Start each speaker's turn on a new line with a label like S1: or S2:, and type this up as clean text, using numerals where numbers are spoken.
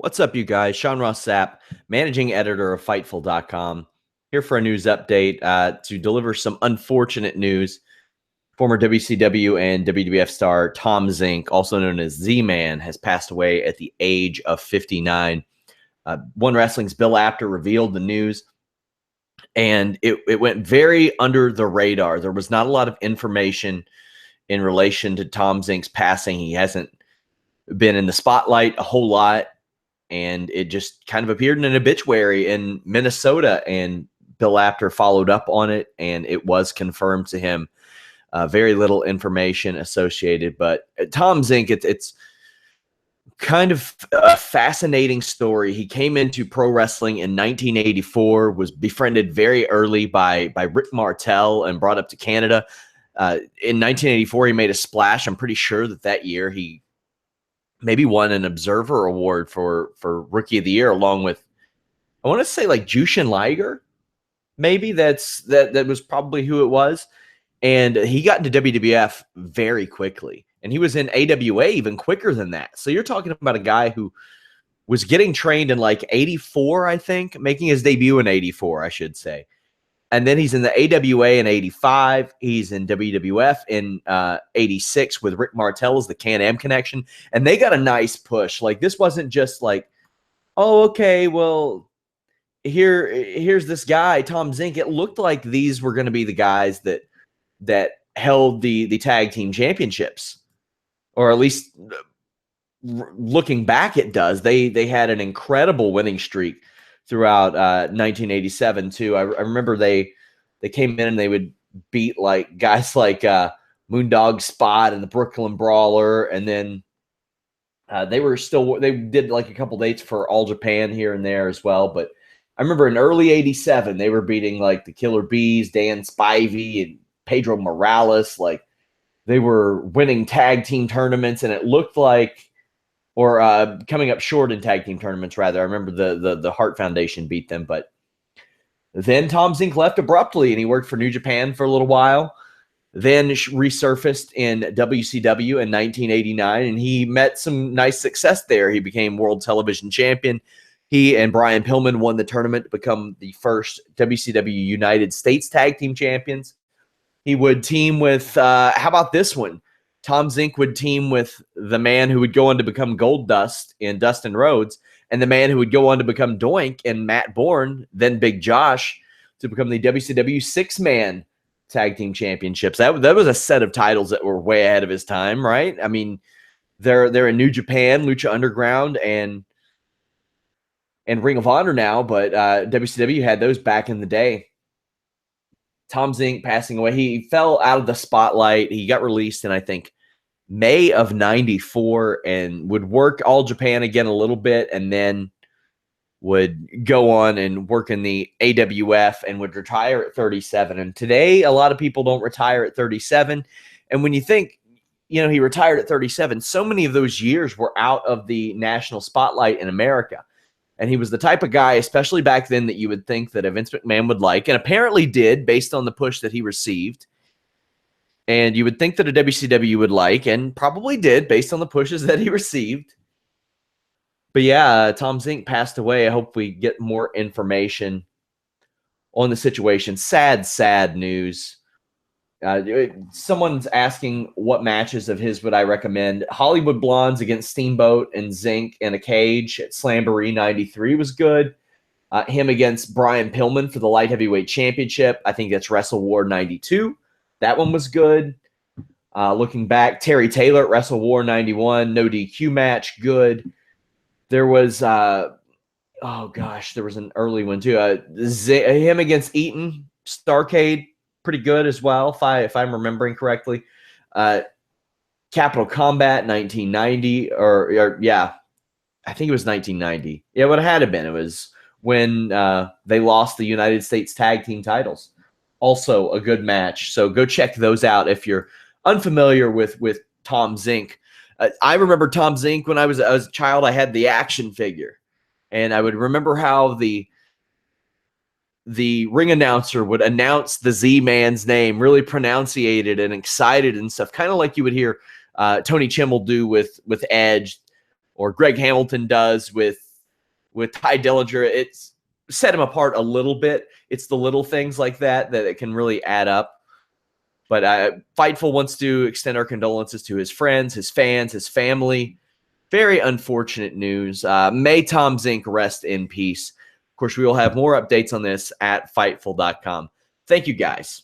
S1: What's up, you guys? Sean Ross Sapp, managing editor of Fightful.com, here for a news update to deliver some unfortunate news. Former WCW and WWF star Tom Zenk, also known as Z-Man, has passed away at the age of 59. One Wrestling's Bill Apter revealed the news, and it went very under the radar. There was not a lot of information in relation to Tom Zenk's passing. He hasn't been in the spotlight a whole lot, and it just kind of appeared in an obituary in Minnesota, and Bill Apter followed up on it, and it was confirmed to him. Very little information associated, but Tom Zenk, it's kind of a fascinating story. He came into pro wrestling in 1984, was befriended very early by Rick Martel and brought up to Canada. In 1984, he made a splash. I'm pretty sure that year he maybe won an Observer Award for Rookie of the Year, along with, I want to say, like Jushin Liger. Maybe that was probably who it was. And he got into WWF very quickly. And he was in AWA even quicker than that. So you're talking about a guy who was getting trained in like 84, I think, making his debut in 84, I should say. And then he's in the AWA in 85. He's in WWF in 86 with Rick Martel as the Can-Am connection. And they got a nice push. Like, this wasn't just like, oh, okay, well, here's this guy, Tom Zenk. It looked like these were going to be the guys that held the tag team championships, or at least looking back, it does. They had an incredible winning streak throughout 1987 too. I remember they came in and they would beat like guys like Moondog Spot and the Brooklyn Brawler, and then they did like a couple dates for All Japan here and there as well. But I remember in early '87 they were beating like the Killer Bees, Dan Spivey, and Pedro Morales. Like, they were winning tag team tournaments, and it looked like, or coming up short in tag team tournaments, rather. I remember the Hart Foundation beat them, but then Tom Zenk left abruptly, and he worked for New Japan for a little while, then resurfaced in WCW in 1989, and he met some nice success there. He became World Television Champion. He and Brian Pillman won the tournament to become the first WCW United States Tag Team Champions. He would team with, how about this one? Tom Zenk would team with the man who would go on to become Gold Dust in Dustin Rhodes, and the man who would go on to become Doink and Matt Bourne, then Big Josh, to become the WCW six-man tag team championships. That was a set of titles that were way ahead of his time, right? I mean, they're in New Japan, Lucha Underground, and Ring of Honor now, but WCW had those back in the day. Tom Zenk passing away. He fell out of the spotlight. He got released in, I think, May of 94, and would work All Japan again a little bit, and then would go on and work in the AWF, and would retire at 37. And today, a lot of people don't retire at 37. And when you think, he retired at 37, so many of those years were out of the national spotlight in America. And he was the type of guy, especially back then, that you would think that a Vince McMahon would like, and apparently did, based on the push that he received. And you would think that a WCW would like, and probably did, based on the pushes that he received. But yeah, Tom Zenk passed away. I hope we get more information on the situation. Sad, sad news. Someone's asking what matches of his would I recommend. Hollywood Blondes against Steamboat and Zenk in a cage at Slamboree 93 was good. Him against Brian Pillman for the Light Heavyweight Championship. I think that's Wrestle War 92. That one was good. Looking back, Terry Taylor at Wrestle War 91. No DQ match. Good. There was, there was an early one too. Him against Eaton, Starrcade. Pretty good as well, if I'm remembering correctly. Capital Combat 1990, or yeah, I think it was 1990. Yeah, what it had to been. It was when they lost the United States Tag Team titles. Also a good match. So go check those out if you're unfamiliar with Tom Zenk. I remember Tom Zenk when I was a child. I had the action figure, and I would remember how the ring announcer would announce the Z-Man's name, really pronunciated and excited and stuff, kind of like you would hear Tony Chimmel do with Edge, or Greg Hamilton does with with Ty Dillinger, it's set him apart a little bit. It's the little things like that it can really add up. But Fightful wants to extend our condolences to his friends, his fans, his family. Very unfortunate news. May Tom Zenk rest in peace. Of course, we will have more updates on this at Fightful.com. Thank you, guys.